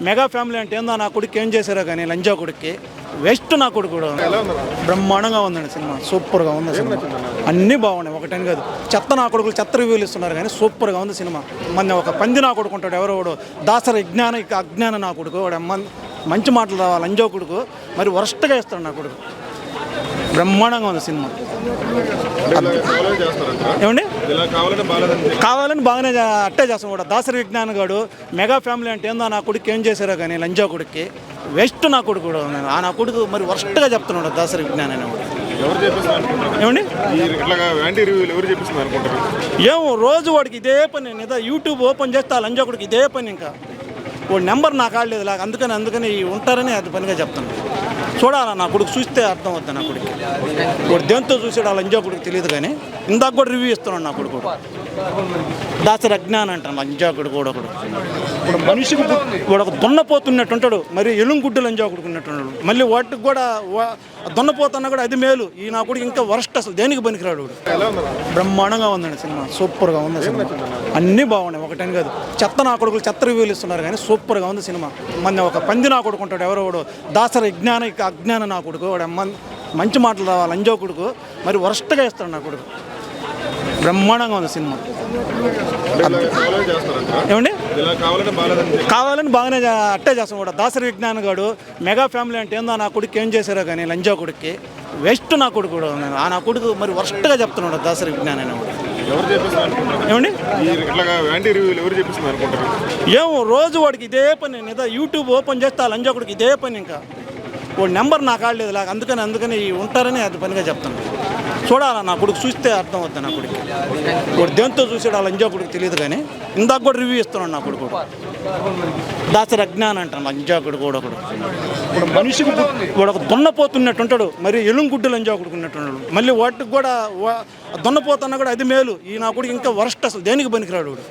Mega family అంటే ఏందో నా కొడుకు ఏం చేశారో కానీ లంజా కొడుక్కి వెస్ట్ నా కొడుకు కూడా బ్రహ్మాండంగా ఉందండి సినిమా. సూపర్గా ఉంది సినిమా. అన్నీ బాగున్నాయి, ఒకటని కాదు. చెత్త నా కొడుకులు చెత్త రివ్యూలు ఇస్తున్నారు కానీ సూపర్గా ఉంది సినిమా. మన ఒక పంది నా కొడుకు ఉంటాడు ఎవరో దాసరి అజ్ఞాన నా కొడుకు వాడు మంచి మాటలు రావాలి లంజా కొడుకు మరి వరస్ట్గా ఇస్తాడు నా కొడుకు. బ్రహ్మాండంగా ఉంది సినిమా. ఏమండి కావాలని బాగానే అట్టే చేస్తాం కూడా. దాసరి విజ్ఞాన్ గాడు మెగా ఫ్యామిలీ అంటే ఏందో నా కొడుకు ఏం చేశారో కానీ లంజా కొడుక్కి వెస్ట్ నా కొడుకు కూడా ఆ నా కొడుకు మరి వరస్ట్గా చెప్తున్నాడు దాసరి విజ్ఞాన్ అని. ఏమండి ఏమో రోజు వాడికి ఇదే పని. నేను యూట్యూబ్ ఓపెన్ చేస్తే ఆ లంజా కొడుకు ఇదే పని. ఇంకా వాడి నెంబర్ నాకు ఆడలేదు లాగా అందుకని ఉంటారని అది పనిగా చెప్తాను. చూడాలా నా కొడుకు చూస్తే అర్థం అవుతుంది. నా కొడుకు వాడు దేంతో చూసాడు ఆ లంజా కొడుకు తెలియదు కానీ ఇందాక కూడా రివ్యూ ఇస్తున్నాడు నా కొడుకు. దాసరి అజ్ఞానం అంటాను లంజా కొడుకు కూడా. ఇప్పుడు మనిషికి వాడు ఒక దున్నపోతున్నట్టు ఉంటాడు, మరి ఎలుంగుడ్డు లంజా కొడుకున్నట్టున్నాడు. మళ్ళీ వాటికి కూడా దున్నపోతున్నా కూడా అది మేలు. ఈ నా కొడుకు ఇంకా వరస్ట్, అసలు దేనికి పనికిరాడు వాడు. బ్రహ్మాండంగా ఉందండి సినిమా. సూపర్గా ఉంది సినిమా. అన్నీ బాగున్నాయి, ఒకటని కాదు. చెత్త నా కొడుకులు చెత్త రివ్యూలు ఇస్తున్నారు కానీ సూపర్గా ఉంది సినిమా. మన ఒక పంది నా కొడుకు ఉంటాడు ఎవరో దాసరి అజ్ఞాన నా కొడుకు వాడు మంచి మాటలు రావాలి లంజా కొడుకు మరి వరస్ట్గా ఇస్తాడు నా కొడుకు. బ్రహ్మాండంగా ఉంది సినిమా. ఏమండి కావాలని బాగానే అట్టే చేస్తాం కూడా. దాసరి విజ్ఞాన్ గాడు మెగా ఫ్యామిలీ అంటే ఏందో నా కొడుకు ఏం చేశారో కానీ లంజా కొడుక్కి వెస్ట్ నా కొడుకు కూడా ఆ నా కొడుకు మరి వరస్ట్గా చెప్తున్నాడు దాసరి విజ్ఞాన్ అని. ఏమండి ఏమో రోజు వాడికి ఇదే పని. నేను యూట్యూబ్ ఓపెన్ చేస్తే ఆ లంజా కొడుకు ఇదే పని. ఇంకా వాడి నెంబర్ నాకు ఆడలేదు లాగా అందుకని ఉంటారని అది పనిగా చెప్తాను. చూడాలా నా కొడుకు చూస్తే అర్థం అవుతుంది. నా కొడుకు వాడు దేంతో చూసాడు ఆ లంజా కొడుకు తెలియదు కానీ ఇందాక కూడా రివ్యూ ఇస్తున్నాడు నా కొడుకు. దాసరి అజ్ఞానం అంటాను లంజా కొడుకు కూడా. ఇప్పుడు మనిషికి వాడు ఒక దున్నపోతున్నట్టు ఉంటాడు, మరి ఎలుంగుడ్డు లంజా కొడుకున్నట్టున్నాడు. మళ్ళీ వాటికి కూడా దున్నపోతున్నా కూడా అది మేలు. ఈ నా కొడుకు ఇంకా వరస్ట్, అసలు దేనికి పనికిరాడు వాడు.